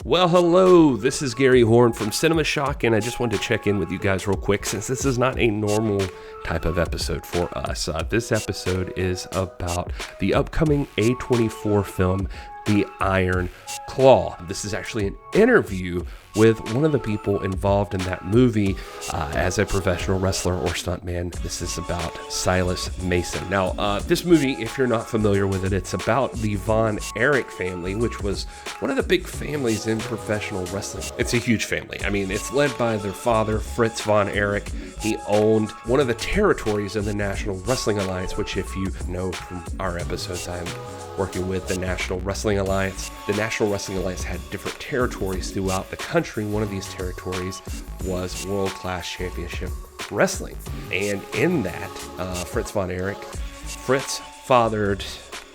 Well, hello, this is Gary Horne from Cinema Shock, and I just wanted to check in with you guys real quick since this is not a normal type of episode for us. This episode is about the upcoming A24 film, The Iron Claw. This is actually an interview with one of the people involved in that movie as a professional wrestler or stuntman. This is about Silas Mason. Now, this movie, if you're not familiar with it, it's about the Von Erich family, which was one of the big families in professional wrestling. It's a huge family. I mean, it's led by their father, Fritz Von Erich. He owned one of the territories of the National Wrestling Alliance, which, if you know from our episodes, I'm working with the National Wrestling Alliance. The National Wrestling Alliance had different territories throughout the country. One of these territories was World Class Championship Wrestling. And in that, Fritz fathered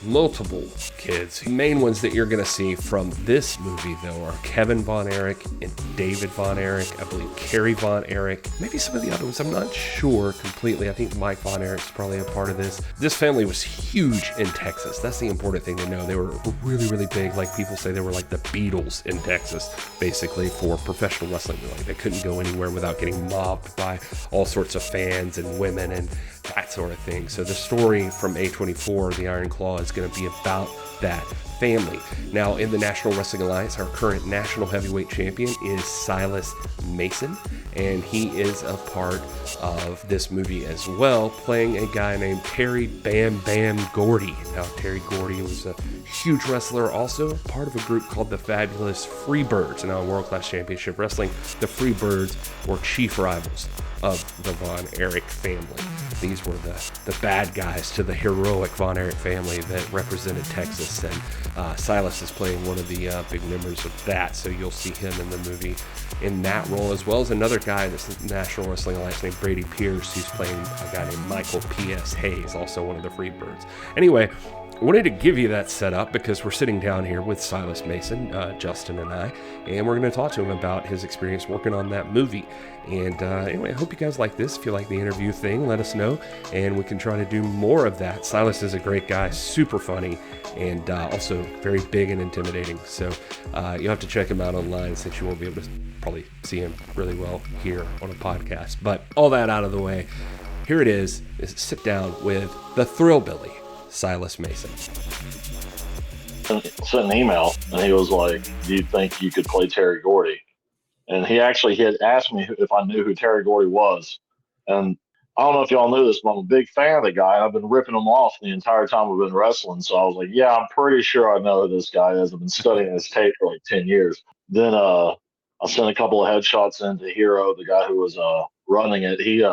multiple kids. The main ones that you're going to see from this movie, though, are Kevin Von Erich and David Von Erich. I believe Kerry Von Erich. Maybe some of the other ones. I'm not sure completely. I think Mike Von Erich's probably a part of this. This family was huge in Texas. That's the important thing to know. They were really, really big. Like people say, they were like the Beatles in Texas, basically, for professional wrestling. Like they couldn't go anywhere without getting mobbed by all sorts of fans and women and that sort of thing. So the story from A24, The Iron Claw, is going to be about that family. Now, in the National Wrestling Alliance, our current national heavyweight champion is Silas Mason, and he is a part of this movie as well, playing a guy named Terry Bam Bam Gordy. Now, Terry Gordy was a huge wrestler, also part of a group called the Fabulous Freebirds. Now, in World Class Championship Wrestling, the Freebirds were chief rivals of the Von Erich family. These were the bad guys to the heroic Von Erich family that represented Texas, and Silas is playing one of the big members of that, so you'll see him in the movie in that role, as well as another guy that's National Wrestling Alliance named Brady Pierce, who's playing a guy named Michael P.S. Hayes, also one of the Freebirds. Anyway, I wanted to give you that setup because we're sitting down here with Silas Mason, Justin and I, and we're going to talk to him about his experience working on that movie. And anyway, I hope you guys like this. If you like the interview thing, let us know, and we can try to do more of that. Silas is a great guy, super funny, and also very big and intimidating. So you'll have to check him out online since you won't be able to probably see him really well here on a podcast. But all that out of the way, here it is sit down with the Thrillbilly, Silas Mason. Sent an email, and he was like, "Do you think you could play Terry Gordy?" And he had asked me if I knew who Terry Gordy was. And I don't know if y'all knew this, but I'm a big fan of the guy. I've been ripping him off the entire time we've been wrestling. So I was like, yeah, I'm pretty sure I know who this guy is. I've been studying his tape for like 10 years. Then I sent a couple of headshots into Hero, the guy who was running it. He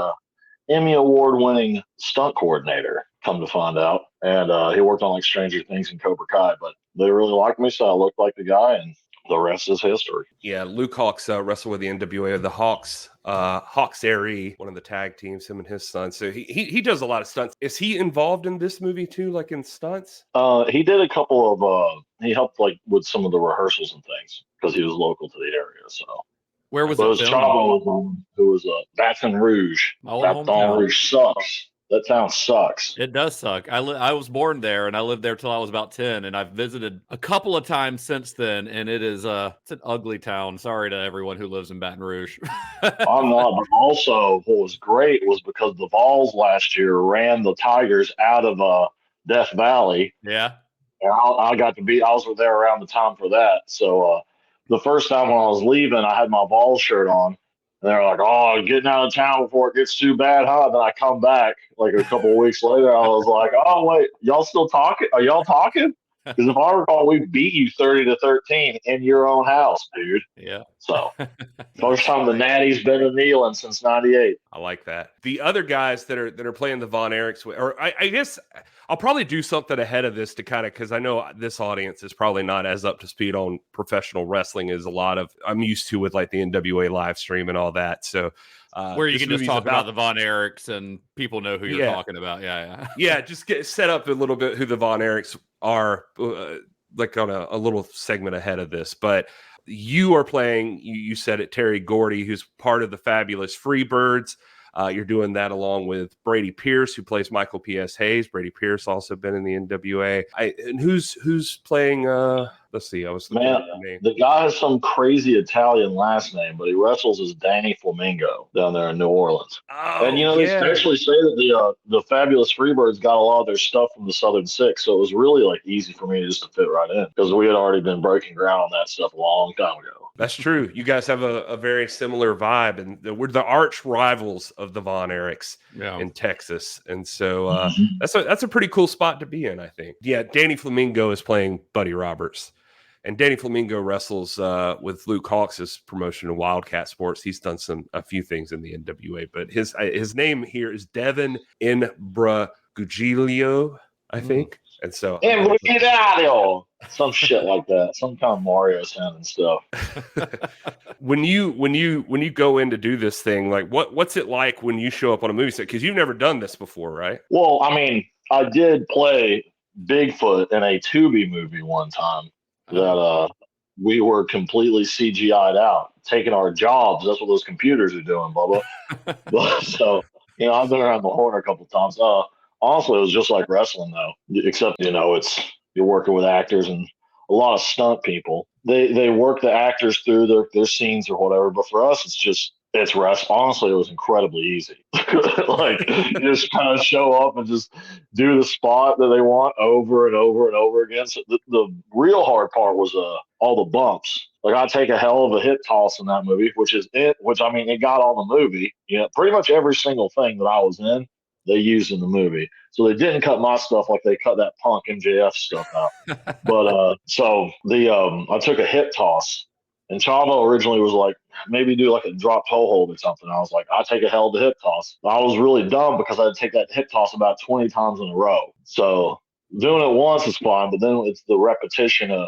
Emmy award-winning stunt coordinator, come to find out. And he worked on like Stranger Things and Cobra Kai. But they really liked me, so I looked like the guy, and the rest is history. Yeah, Luke Hawks wrestled with the NWA of the Hawks. Hawks Airy, one of the tag teams, him and his son. So he does a lot of stunts. Is he involved in this movie too, like in stunts? He did a couple of he helped like with some of the rehearsals and things because he was local to the area. So where was it? It Chavo who was Baton Rouge. Baton Rouge sucks. That town sucks. It does suck. I was born there, and I lived there till I was about 10, and I've visited a couple of times since then, and it's an ugly town. Sorry to everyone who lives in Baton Rouge. I'm not, but also what was great was because the Vols last year ran the Tigers out of Death Valley. Yeah. And I was there around the time for that. So the first time when I was leaving, I had my Vols shirt on. And they're like, "Oh, getting out of town before it gets too bad, huh?" Then I come back like a couple of weeks later. I was like, "Oh, wait, y'all still talking? Are y'all talking?" Because if I recall, we beat you 30-13 in your own house, dude. Yeah. So first time the Natty's been a kneeling since '98. I like that. The other guys that are playing the Von Erichs, or I guess I'll probably do something ahead of this to kind of, because I know this audience is probably not as up to speed on professional wrestling as a lot of I'm used to with like the NWA live stream and all that. So where you can just talk about the Von Erichs and people know who you're talking about. Yeah. Yeah, just get set up a little bit who the Von Erichs are, like on a little segment ahead of this. But you are playing, you said it, Terry Gordy, who's part of the Fabulous Freebirds. You're doing that along with Brady Pierce, who plays Michael P.S. Hayes. Brady Pierce also been in the NWA. And who's playing? Let's see. I was looking at the name. The guy has some crazy Italian last name, but he wrestles as Danny Flamingo down there in New Orleans. Oh, and they actually say that the Fabulous Freebirds got a lot of their stuff from the Southern Six, so it was really like easy for me just to fit right in because we had already been breaking ground on that stuff a long time ago. That's true. You guys have a very similar vibe, and we're the arch rivals of the Von Erichs in Texas, and so that's a pretty cool spot to be in, I think. Yeah, Danny Flamingo is playing Buddy Roberts. And Danny Flamingo wrestles with Luke Hawks' promotion of Wildcat Sports. He's done a few things in the NWA, but his name here is Devin Imbrugilio, I think. And so some shit like that, some kind of Mario sounding stuff. when you go in to do this thing, like what's it like when you show up on a movie set? Because you've never done this before, right? Well, I mean, I did play Bigfoot in a Tubi movie one time. That we were completely CGI'd out, taking our jobs. That's what those computers are doing, Bubba. So, I've been around the horn a couple times. Honestly, it was just like wrestling, though, except, you're working with actors and a lot of stunt people. They work the actors through their scenes or whatever. But for us, it's wrestling. Honestly, it was incredibly easy. Like, you just kind of show up and just do the spot that they want over and over and over again. So the real hard part was all the bumps. Like, I take a hell of a hip toss in that movie, which it got on the movie. Pretty much every single thing that I was in, they used in the movie. So they didn't cut my stuff like they cut that Punk MJF stuff out. But so I took a hip toss. And Chavo originally was like, maybe do like a drop toe hold or something. I was like, I take a hell of a hip toss. I was really dumb because I'd take that hip toss about 20 times in a row. So doing it once is fine, but then it's the repetition of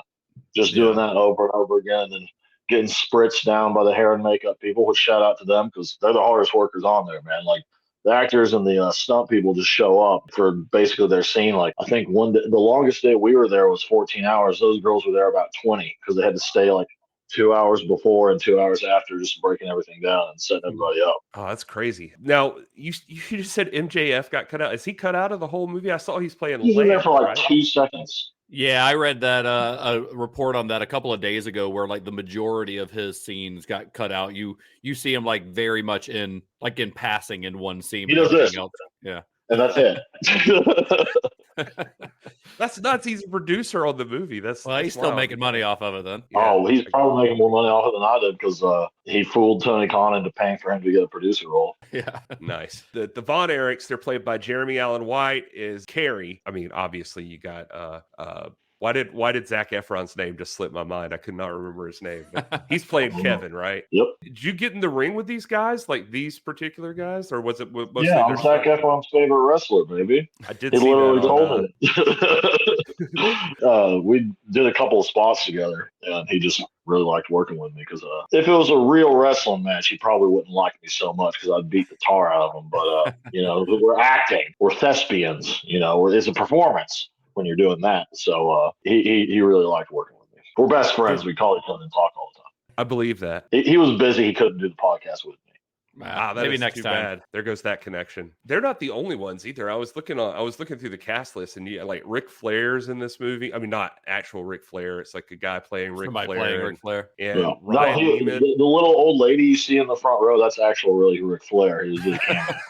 just doing that over and over again and then getting spritzed down by the hair and makeup people, which shout out to them because they're the hardest workers on there, man. Like, the actors and the stunt people just show up for basically their scene. Like, I think the longest day we were there was 14 hours. Those girls were there about 20 because they had to stay like 2 hours before and 2 hours after, just breaking everything down and setting everybody up. Oh, that's crazy. Now, you just said MJF got cut out. Is he cut out of the whole movie? I saw he's playing. He's in there for like 2 seconds. Yeah, I read that a report on that a couple of days ago, where like the majority of his scenes got cut out. You see him like very much in passing in one scene. He does this, yeah, and that's it. That's nuts. He's a producer on the movie. He's still making money off of it then. Yeah. Oh, he's probably making more money off it than I did because he fooled Tony Khan into paying for him to get a producer role. Yeah, nice. The Von Erichs, they're played by Jeremy Allen White is Carrie. I mean, obviously you got why did Zac Efron's name just slip my mind? I could not remember his name. But he's playing Kevin, right? Yep. Did you get in the ring with these guys, like these particular guys, or was it mostly? Yeah, I'm Zac Efron's favorite wrestler, baby. I did. He see literally that told me. We did a couple of spots together, and he just really liked working with me because if it was a real wrestling match, he probably wouldn't like me so much because I'd beat the tar out of him. But we're acting, we're thespians. It's a performance when you're doing that. So he really liked working with me. We're best friends. We call each other and talk all the time. I believe that. He was busy. He couldn't do the podcast with me. Maybe next time. Bad. There goes that connection. They're not the only ones either. I was looking through the cast list, and like Ric Flair's in this movie. I mean, not actual Ric Flair. It's like a guy playing Ric Flair. Yeah. Ryan the little old lady you see in the front row, that's really Ric Flair. He was the camera.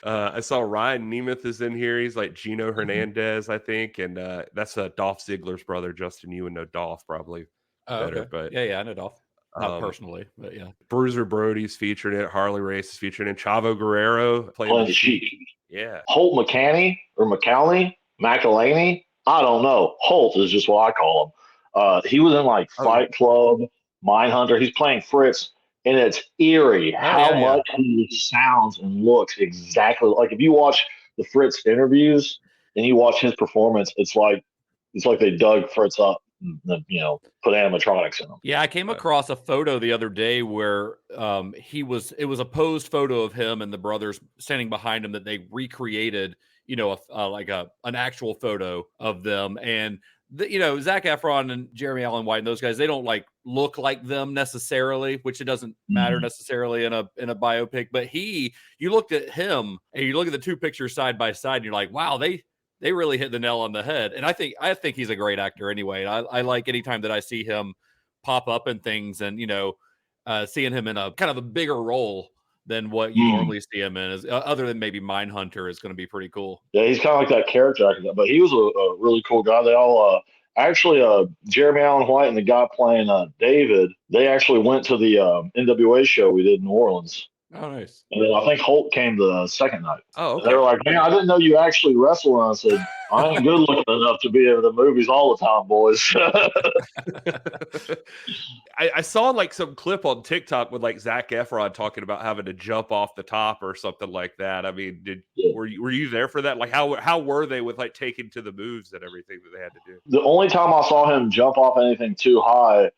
I saw Ryan Nemeth is in here. He's like Gino Hernandez, I think, and that's Dolph Ziggler's brother. Justin, you would know Dolph probably better, okay. but yeah, I know Dolph. Not personally, but yeah. Bruiser Brody's featured in it. Harley Race is featured in it. Chavo Guerrero playing the Sheik. Yeah. Holt McCaney or McCalney? McElhaney? I don't know. Holt is just what I call him. He was in like Fight Club, Mindhunter. He's playing Fritz, and it's eerie how much he sounds and looks exactly like if you watch the Fritz interviews and you watch his performance, it's like they dug Fritz up. Put animatronics in them. Yeah, I came across a photo the other day where it was a posed photo of him and the brothers standing behind him that they recreated, an actual photo of them, and Zac Efron and Jeremy Allen White and those guys, they don't like look like them necessarily, which it doesn't matter necessarily in a biopic. But you looked at him and you look at the two pictures side by side and you're like, wow, they really hit the nail on the head. And I think he's a great actor anyway. I like anytime that I see him pop up in things and, seeing him in a kind of a bigger role than what you normally see him in, other than maybe Mindhunter, is going to be pretty cool. Yeah, he's kind of like that character actor, but he was a really cool guy. They all Jeremy Allen White and the guy playing David, they actually went to the NWA show we did in New Orleans. Oh, nice. And then I think Holt came the second night. Oh, okay. They were like, man, I didn't know you actually wrestle. And I said, I ain't good looking enough to be in the movies all the time, boys. I saw like some clip on TikTok with like Zac Efron talking about having to jump off the top or something like that. I mean, were you there for that? Like how were they with like taking to the moves and everything that they had to do? The only time I saw him jump off anything too high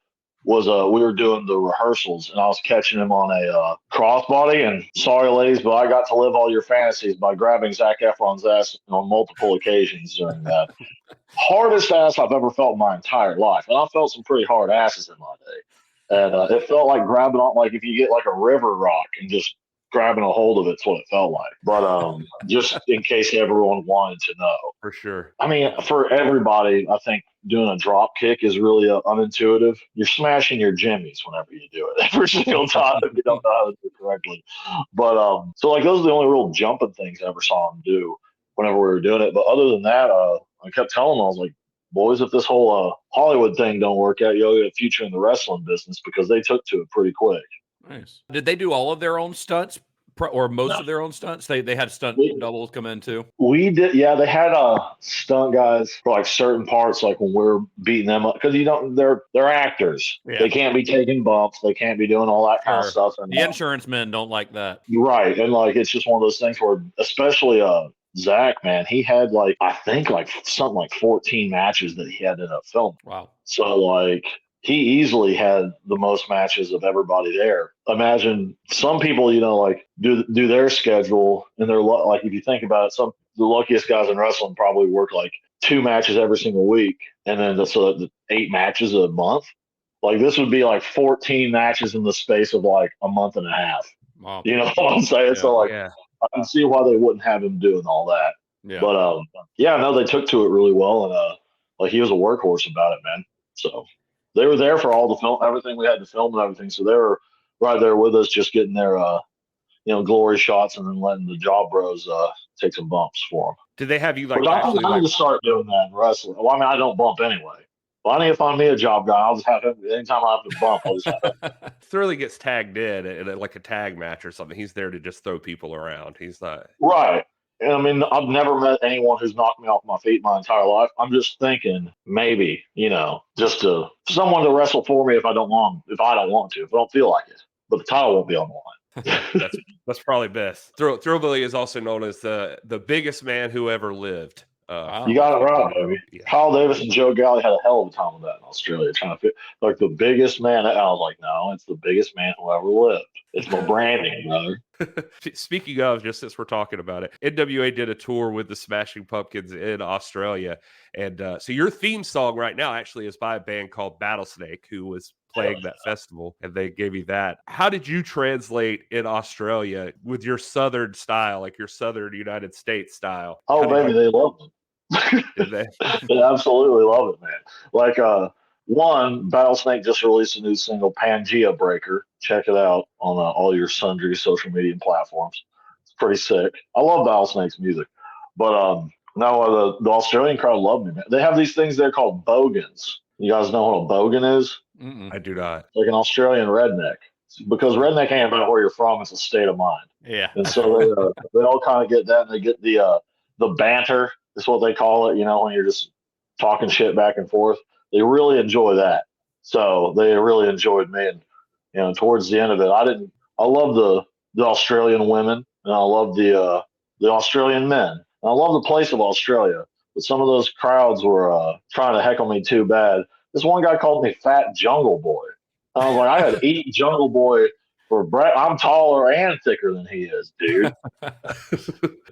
was we were doing the rehearsals and I was catching him on a crossbody, and sorry ladies, but I got to live all your fantasies by grabbing Zac Efron's ass on multiple occasions during that. Hardest ass I've ever felt in my entire life. And I felt some pretty hard asses in my day. And it felt like grabbing on, like if you get like a river rock and just grabbing a hold of it's what it felt like. But just in case everyone wanted to know. For sure. I mean, for everybody, I think doing a drop kick is really unintuitive. You're smashing your jimmies whenever you do it every single time if you don't know how to do it correctly. But so like those are the only real jumping things I ever saw him do whenever we were doing it. But other than that, I kept telling them, I was like, boys, if this whole Hollywood thing don't work out, you'll get a future in the wrestling business, because they took to it pretty quick. Nice. Did they do all of their own stunts? Or most of their own stunts? They had stunt doubles come in too? We did, yeah. They had stunt guys for like certain parts, like when we're beating them up, because they're actors. Yeah. They can't be taking bumps. They can't be doing all that kind of stuff. And the insurance men don't like that. Right. And like it's just one of those things where, especially Zach, man, he had like, I think like something like 14 matches that he had in a film. Wow. So like he easily had the most matches of everybody there. Imagine some people, like do their schedule, and they're like, if you think about it, the luckiest guys in wrestling probably work like 2 matches every single week, and then the 8 matches a month. Like this would be like 14 matches in the space of like a month and a half. Wow. You know what I'm saying? Yeah, so like, I can see why they wouldn't have him doing all that. Yeah. But they took to it really well, and like he was a workhorse about it, man. So they were there for all the film, everything we had to film and everything. So they were right there with us, just getting their, glory shots, and then letting the job bros take some bumps for them. Did they have you like? I need to start doing that in wrestling. Well, I mean, I don't bump anyway. Well, I need to find me a job guy. I'll just have him. Anytime I have to bump, I'll just have him. Thrilly gets tagged in like a tag match or something. He's there to just throw people around. He's not right. And I mean, I've never met anyone who's knocked me off my feet my entire life. I'm just thinking maybe, just someone to wrestle for me if I don't want to, if I don't feel like it. But the title won't be on the line. That's probably best. Thrillbilly is also known as the biggest man who ever lived. You got it right, baby. Yeah. Kyle Davis and Joe Galley had a hell of a time with that in Australia, trying to fit like the biggest man. I was like, no, it's the biggest man who ever lived. It's my branding, brother. Speaking of, just since we're talking about it, NWA did a tour with the Smashing Pumpkins in Australia. And so your theme song right now actually is by a band called Battlesnake, who was playing that festival, and they gave you that. How did you translate in Australia with your Southern style, like your Southern United States style? Oh, baby, they loved it. Did they? They absolutely love it, man. Like, one, Battlesnake just released a new single, Pangea Breaker. Check it out on all your sundry social media platforms. It's pretty sick. I love Battlesnake's music. But no, the Australian crowd loved me, man. They have these things there called bogans. You guys know what a bogan is? Mm-mm. I do not. Like an Australian redneck. Because redneck ain't about where you're from, it's a state of mind. Yeah. And so they all kind of get that, and they get the banter, is what they call it, when you're just talking shit back and forth. They really enjoy that. So they really enjoyed me. And towards the end of it, I love the Australian women, and I love the Australian men. And I love the place of Australia. But some of those crowds were trying to heckle me too bad. This one guy called me Fat Jungle Boy. I was like, I had eat Jungle Boy for for Brett, I'm taller and thicker than he is, dude.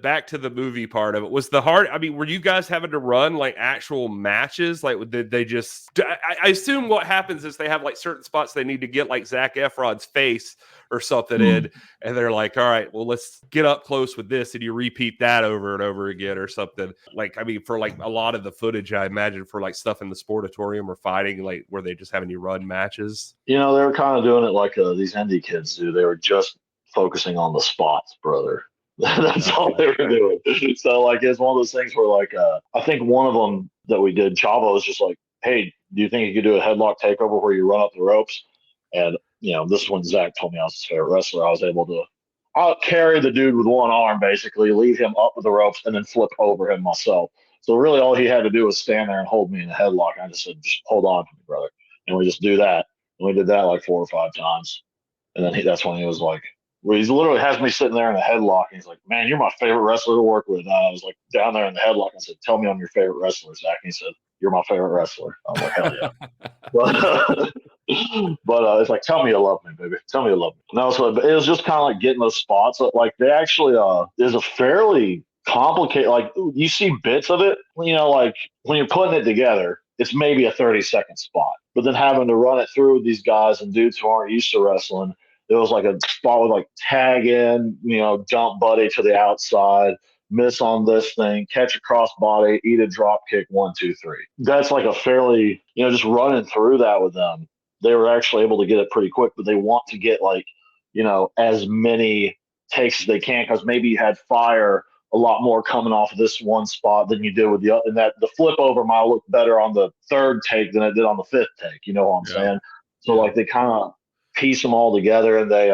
Back to the movie part of it. Was the hard? I mean, were you guys having to run like actual matches? Like, did they just? I assume what happens is they have like certain spots they need to get like Zac Efron's face or something in, and they're like, all right, well, let's get up close with this, and you repeat that over and over again or something. Like, I mean, for like a lot of the footage, I imagine for like stuff in the sportatorium or fighting, like where they just having you run matches. You know, they were kind of doing it like these indie kids do. They were just focusing on the spots, brother. That's all they were doing. So, like, it's one of those things where, like, I think one of them that we did, Chavo, was just like, hey, do you think you could do a headlock takeover where you run up the ropes? And, you know, this is when Zach told me I was his favorite wrestler. I was able to carry the dude with one arm, basically, lead him up with the ropes, and then flip over him myself. So, really, all he had to do was stand there and hold me in a headlock. I just said, just hold on to me, brother. And we just do that. And we did that like 4 or 5 times. And then that's when he was like, well, he literally has me sitting there in a headlock. And he's like, man, you're my favorite wrestler to work with. And I was like down there in the headlock and said, tell me I'm your favorite wrestler, Zach. And he said, you're my favorite wrestler. I was like, hell yeah. but it's like, tell me you love me, baby. Tell me you love me. No, so it was just kind of like getting those spots. Like they actually, there's a fairly complicated, like you see bits of it, you know, like when you're putting it together, it's maybe a 30-second spot. But then having to run it through with these guys and dudes who aren't used to wrestling, it was like a spot with like tag in, you know, jump buddy to the outside, miss on this thing, catch a cross body, eat a drop kick, 1, 2, 3. That's like a fairly, you know, just running through that with them. They were actually able to get it pretty quick, but they want to get like, you know, as many takes as they can because maybe you had fire a lot more coming off of this one spot than you did with the other. And that the flip over might look better on the 3rd take than it did on the 5th take. You know what I'm saying? So like they kind of piece them all together and they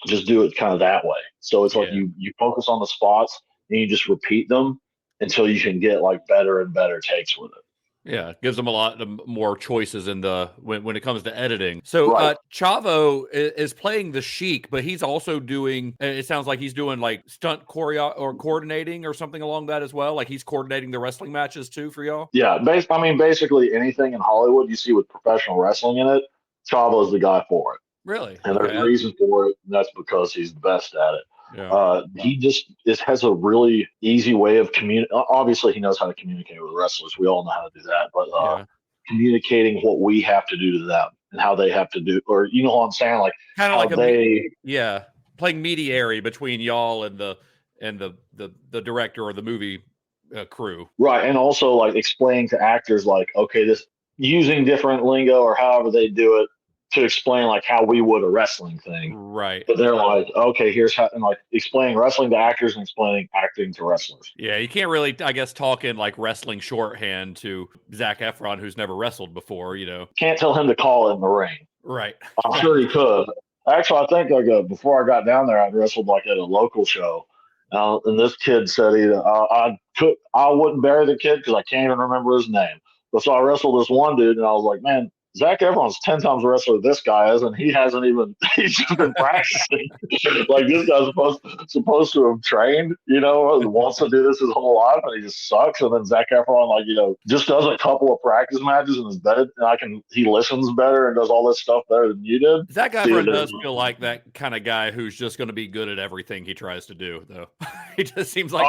just do it kind of that way. So it's like you focus on the spots and you just repeat them until you can get like better and better takes with it. Yeah, gives them a lot more choices in the when it comes to editing. So Chavo is playing the Sheik, but he's also doing. It sounds like he's doing like stunt choreo or coordinating or something along that as well. Like he's coordinating the wrestling matches too for y'all. Yeah, basically anything in Hollywood you see with professional wrestling in it, Chavo is the guy for it. Really, and there's a reason for it, and that's because he's the best at it. Yeah. He just has a really easy way of communicating. Obviously, he knows how to communicate with wrestlers. We all know how to do that. But communicating what we have to do to them and how they have to do, or you know what I'm saying, like kind of like playing mediary between y'all and the director or the movie crew. Right, and also like explaining to actors like, okay, this using different lingo or however they do it, to explain like how we would a wrestling thing. Right. But they're like, okay, here's how, and like explaining wrestling to actors and explaining acting to wrestlers. Yeah, you can't really, I guess, talk in like wrestling shorthand to Zac Efron, who's never wrestled before, you know. Can't tell him to call it in the ring. Right. I'm sure he could. Actually, I think like before I got down there, I'd wrestled like at a local show. And this kid said I wouldn't bury the kid because I can't even remember his name. But so I wrestled this one dude, and I was like, man, Zac Efron's 10 times the wrestler this guy is, and he's just been practicing. Like this guy's supposed to have trained, you know, wants to do this his whole life, and he just sucks. And then Zac Efron, like, you know, just does a couple of practice matches and is better, and he listens better and does all this stuff better than you did. Zac Efron does feel like that kind of guy who's just going to be good at everything he tries to do, though. He just seems like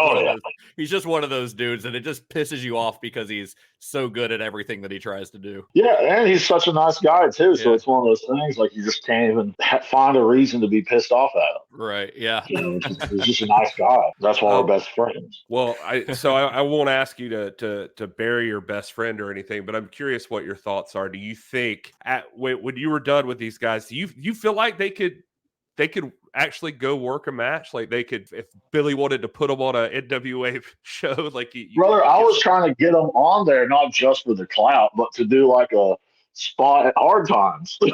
he's just one of those dudes, and it just pisses you off because he's so good at everything that he tries to do. Yeah, and he's such a nice guy too. So it's one of those things like you just can't even find a reason to be pissed off at him. Right? Yeah. You know, he's just a nice guy. That's why we're best friends. Well, I won't ask you to bury your best friend or anything, but I'm curious what your thoughts are. Do you think when you were done with these guys, do you feel like they could actually go work a match? Like they could, if Billy wanted to put them on a NWA show, like brother, I was trying to get them on there, not just for the clout, but to do like a spot at Hard Times. But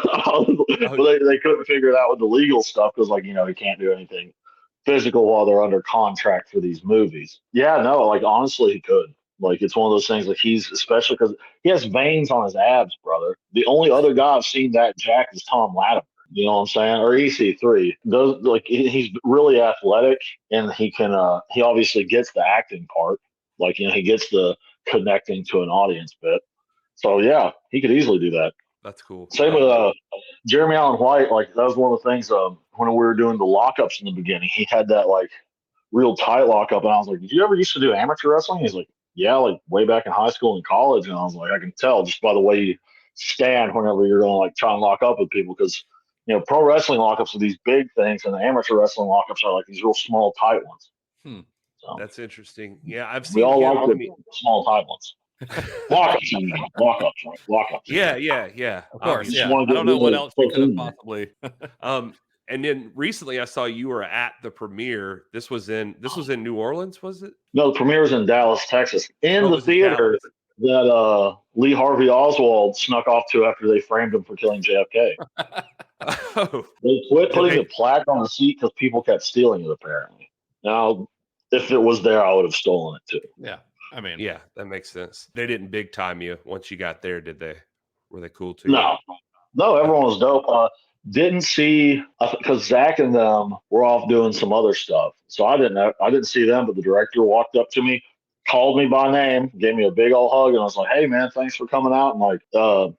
they couldn't figure it out with the legal stuff because, like, you know, he can't do anything physical while they're under contract for these movies. Yeah, no, like honestly, he could. Like it's one of those things. Like he's especially because he has veins on his abs, brother. The only other guy I've seen that jack is Tom Latimer. You know what I'm saying? Or EC3. Those, like, he's really athletic, and he can. He obviously gets the acting part. Like, you know, he gets the connecting to an audience bit. So yeah, he could easily do that. That's cool. Same with Jeremy Allen White, like that was one of the things when we were doing the lockups in the beginning, he had that like real tight lockup, and I was like, "Did you ever used to do amateur wrestling?" He's like, "Yeah, like way back in high school and college." And I was like, "I can tell just by the way you stand whenever you're going to like try and lock up with people, because pro wrestling lockups are these big things, and the amateur wrestling lockups are like these real small tight ones." So That's interesting. Yeah, I've we seen all him. like the small tight ones. Lockups, lockups, right? Lockups. Yeah. Of course, Just yeah. wanna I get don't know what really else we could have close in there. possibly. And then recently I saw you were at the premiere. This was in New Orleans, was it? No, the premiere's in Dallas, Texas, in Oh, it the was in theater Dallas. that Lee Harvey Oswald snuck off to after they framed him for killing JFK. Oh, They quit putting they- the plaque on the seat because people kept stealing it, apparently. Now, if it was there, I would have stolen it too. Yeah. I mean, yeah, that makes sense. They didn't big time you once you got there, did they? Were they cool to No, everyone was dope. Didn't see because Zach and them were off doing some other stuff, so I didn't see them. But the director walked up to me, called me by name, gave me a big old hug, and I was like, "Hey, man, thanks for coming out." And like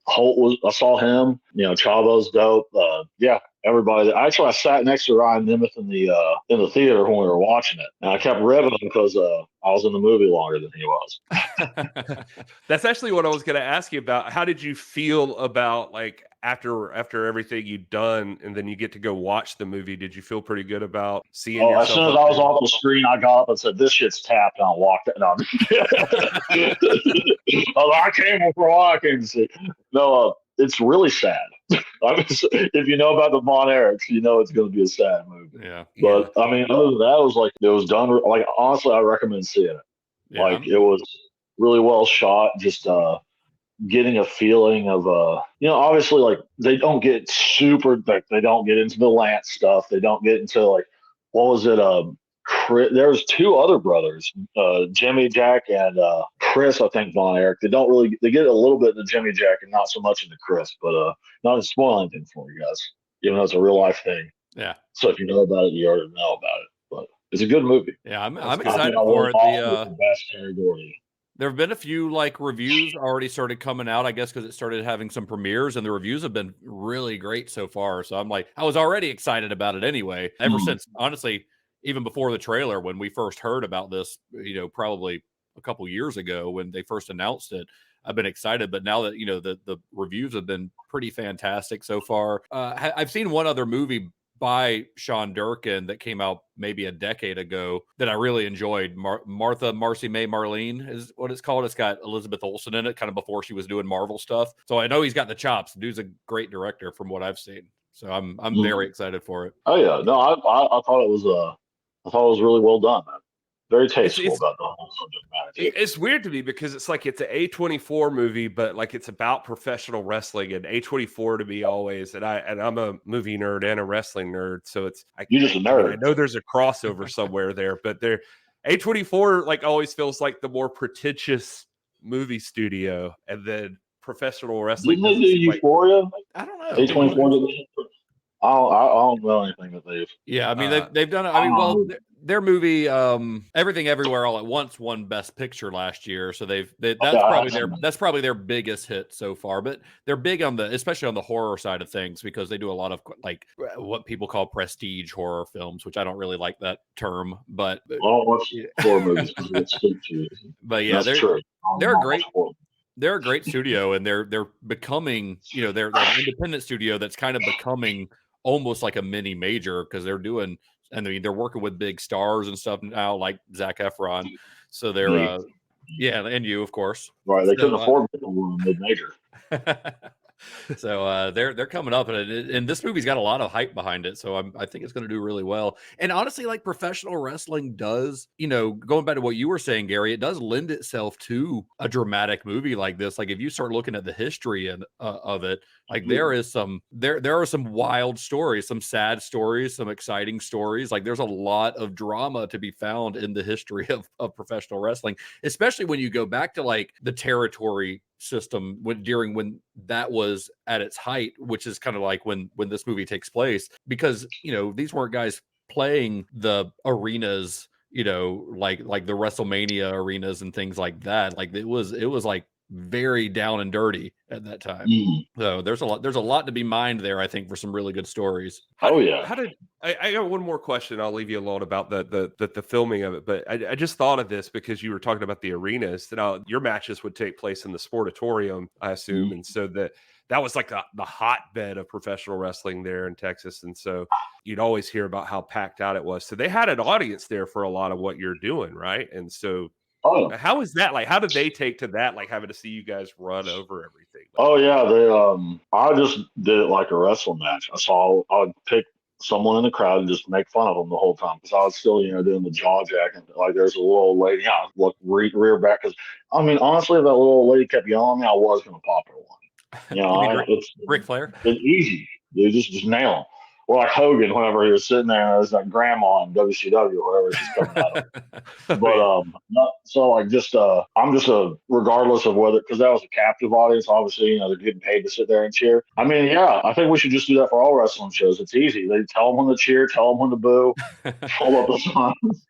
Holt I saw him. Chavo's dope. Yeah, everybody. Actually, I sat next to Ryan Nemeth in the theater when we were watching it, and I kept ribbing him because I was in the movie longer than he was. That's actually what I was going to ask you about. How did you feel about like after everything you'd done, and then you get to go watch the movie? Did you feel pretty good about seeing yourself? As soon as I was off the screen, I got up and said, "This shit's tapped," and I walked it. No, I came for a I came to see. No, it's really sad. If you know about the Von Erichs, you know it's going to be a sad movie. yeah. But I mean, other than that, it was done. Like honestly, I recommend seeing it. Yeah. Like it was really well shot. Just getting a feeling of obviously like they don't get super, like they don't get into the Lance stuff. They don't get into like what was it? There was two other brothers, Jimmy Jack and Chris. I think Von Erich. They get a little bit into Jimmy Jack and not so much into Chris. But not to spoil anything for you guys, even though it's a real life thing. Yeah. So if you know about it, you already know about it. But it's a good movie. Yeah, I'm I excited think for it. the best Terry Gordy. There have been a few like reviews already started coming out, I guess, because it started having some premieres, and the reviews have been really great so far. So I'm like, I was already excited about it anyway, ever since, honestly, even before the trailer, when we first heard about this, probably a couple years ago when they first announced it. I've been excited, but now that the reviews have been pretty fantastic so far. I've seen one other movie by Sean Durkin that came out maybe a decade ago that I really enjoyed. Marcy May Marlene is what it's called. It's got Elizabeth Olsen in it, kind of before she was doing Marvel stuff. So I know he's got the chops. The dude's a great director from what I've seen. So I'm very excited for it. Oh yeah, no, I thought it was really well done, man. Very tasteful about the whole subject matter. It's weird to me because it's like it's an A24 movie, but like it's about professional wrestling, and A24 to me always. And I'm a movie nerd and a wrestling nerd, so you're just a nerd. I know there's a crossover somewhere there, but A24 like always feels like the more pretentious movie studio, and then professional wrestling. Didn't they do Euphoria? I don't know. A24. I don't know anything that they've. Yeah, I mean they've done it. I mean, well, their movie Everything Everywhere All at Once won Best Picture last year, so that's probably their biggest hit so far. But they're big on especially on the horror side of things, because they do a lot of like what people call prestige horror films, which I don't really like that term. But I don't watch horror movies because it's speak to you. But yeah, that's true. They're a great studio, and they're becoming, they're an independent studio that's kind of becoming almost like a mini major, because they're doing, and I mean, they're working with big stars and stuff now, like Zac Efron. So they're, and you, of course. Right. They couldn't afford a mid major. So they're coming up, and this movie's got a lot of hype behind it. So I think it's going to do really well. And honestly, like professional wrestling does, going back to what you were saying, Gary, it does lend itself to a dramatic movie like this. Like if you start looking at the history of it, like there are some wild stories, some sad stories, some exciting stories. Like there's a lot of drama to be found in the history of professional wrestling, especially when you go back to like the territory system when that was at its height, which is kind of like when this movie takes place, because these weren't guys playing the arenas, like the WrestleMania arenas and things like that. Like it was like very down and dirty at that time. Mhm. So there's a lot to be mined there, I think, for some really good stories. Oh yeah. How did I got one more question? I'll leave you alone about the filming of it, but I just thought of this because you were talking about the arenas. That your matches would take place in the Sportatorium, I assume, and so that was like the hotbed of professional wrestling there in Texas, and so you'd always hear about how packed out it was. So they had an audience there for a lot of what you're doing, right? And so. Oh, How is that like? How did they take to that? Like having to see you guys run over everything? oh yeah. I just did it like a wrestling match. I would pick someone in the crowd and just make fun of them the whole time because I was still, doing the jaw jacking. Like there's a little old lady, I look rear back because I mean honestly, if that little old lady kept yelling at me, I was gonna pop her one. Ric Flair? It's easy. You just nail them. Or like Hogan, whenever he was sitting there, and it was like grandma in WCW, whatever she's coming out of. But so like I'm just regardless of whether because that was a captive audience, obviously, they're getting paid to sit there and cheer. I mean, yeah, I think we should just do that for all wrestling shows. It's easy. They tell them when to cheer, tell them when to boo, pull up the signs.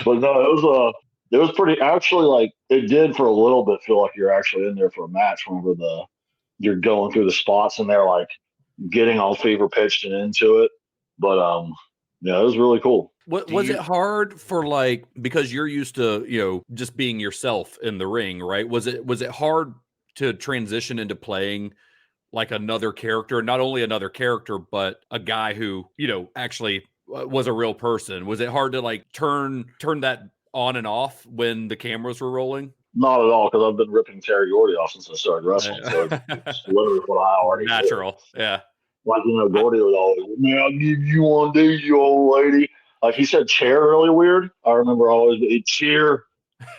But no, it was pretty. Actually, like it did for a little bit feel like you're actually in there for a match. Whenever you're going through the spots and they're like getting all fever pitched and into it. But yeah, it was really cool. Was it hard for because you're used to, just being yourself in the ring, right? Was it hard to transition into playing like another character, not only another character, but a guy who, actually was a real person? Was it hard to turn that on and off when the cameras were rolling? Not at all, because I've been ripping Terry Gordy off since I started wrestling. So it's literally what I already natural. did. Yeah. Like, Gordy would always, man, I'll give you one day, you old lady. Like he said chair really weird. I remember always cheer.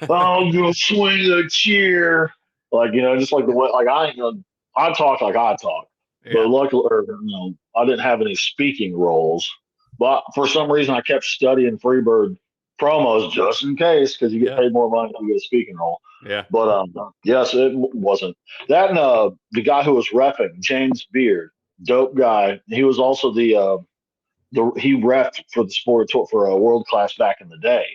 I'm gonna swing the chair. Like, just like the way I talk like I talk. Yeah. But luckily I didn't have any speaking roles. But for some reason I kept studying Freebird promos just in case, because you get paid more money if you get a speaking role. Yeah. But yes, it wasn't. That and the guy who was reffing, James Beard, dope guy. He was also he reffed for the sport for a world class back in the day.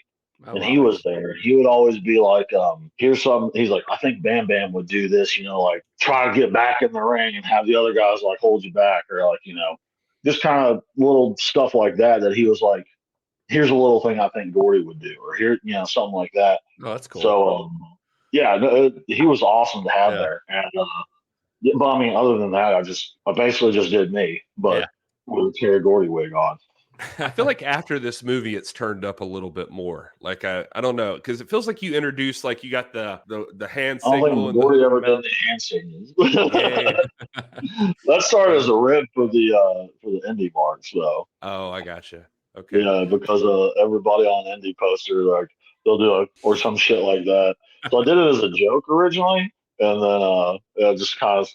Oh, and he was there. He would always be like, here's some. He's like, I think Bam Bam would do this, like try to get back in the ring and have the other guys like hold you back, or like, just kind of little stuff like that he was like, here's a little thing I think Gordy would do, or here, something like that. Oh, that's cool. So, yeah, he was awesome to have there. And, but I mean, other than that, I basically just did me, but with a Terry Gordy wig on. I feel like after this movie, it's turned up a little bit more. Like I don't know, because it feels like you introduced, like you got the hand signal. I don't think Gordy ever done the hand signals. That started as a rib for the indie marks, though. Oh, I gotcha. Okay. Yeah, because everybody on indie poster, like they'll do or some shit like that. So I did it as a joke originally, and then just kind of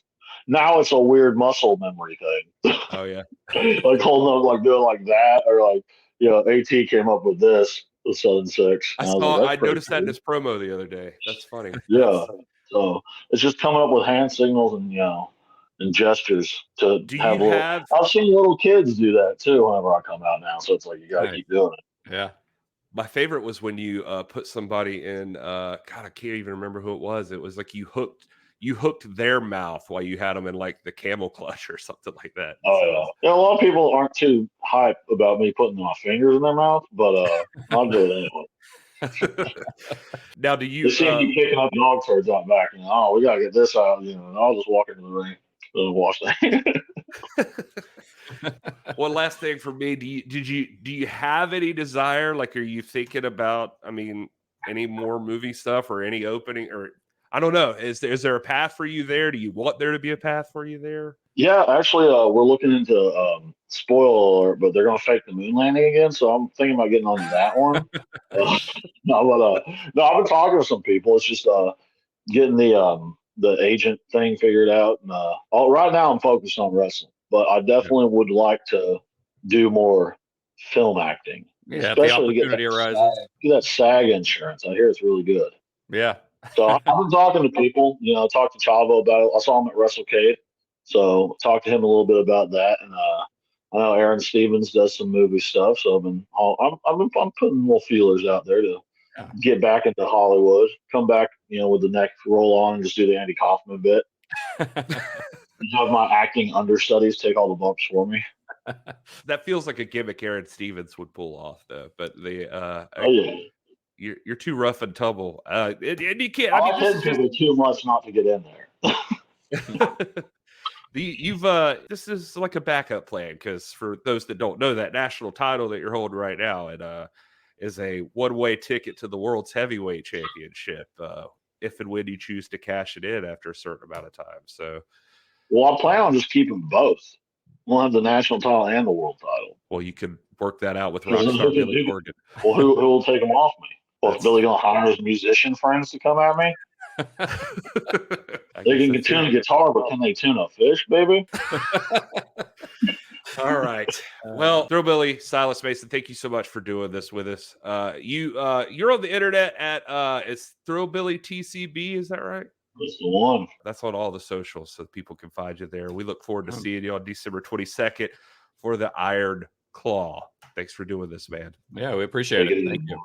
now it's a weird muscle memory thing. Oh yeah. Like holding up, like doing like that, or like AT came up with this, the 7-6. I noticed that in his promo the other day. That's funny. Yeah. So it's just coming up with hand signals and and gestures to I've seen little kids do that too whenever I come out now. So it's like you gotta keep doing it. Yeah. My favorite was when you put somebody in God, I can't even remember who it was. It was like you hooked their mouth while you had them in like the camel clutch or something like that. Oh yeah. A lot of people aren't too hype about me putting my fingers in their mouth, but I'll do it anyway. Now, do you see me picking up dog turds out back, and we gotta get this out, and I'll just walk into the ring and wash that. One last thing for me, do you have any desire? Like, are you thinking about, any more movie stuff or any opening, or I don't know, is there a path for you there? Do you want there to be a path for you there? Yeah, actually, we're looking into spoiler alert, but they're gonna fake the moon landing again, so I'm thinking about getting on that one. No, I've been talking to some people. It's just getting the agent thing figured out, and right now I'm focused on wrestling, but I definitely would like to do more film acting. Yeah, especially the opportunity arises. Get that SAG insurance. I hear it's really good. Yeah. So I've been talking to people. Talked to Chavo about it. I saw him at WrestleCade, so talked to him a little bit about that. And I know Aaron Stevens does some movie stuff, so I'm putting little feelers out there to get back into Hollywood, come back, with the neck roll on and just do the Andy Kaufman bit. Have my acting understudies take all the bumps for me. That feels like a gimmick Aaron Stevens would pull off, though. But you're too rough and tumble, and you can't. I like hitting people too much not to get in there. This is like a backup plan, because for those that don't know, that national title that you're holding right now, it is a one-way ticket to the world's heavyweight championship. If and when you choose to cash it in after a certain amount of time. So, well, I plan on just keeping both. We'll have the national title and the world title. Well, you can work that out with Rockstar Billy Corgan. Well, who will take them off me? Well, is Billy going to hire his musician friends to come at me? They can tune a guitar, but can they tune a fish, baby? All right. Well, Thrillbilly Silas Mason, thank you so much for doing this with us. You're on the internet at it's Thrillbilly TCB, is that right? That's the one. That's on all the socials, so people can find you there. We look forward to seeing you on December 22nd for the Iron Claw. Thanks for doing this, man. Yeah, we appreciate it. Thank you.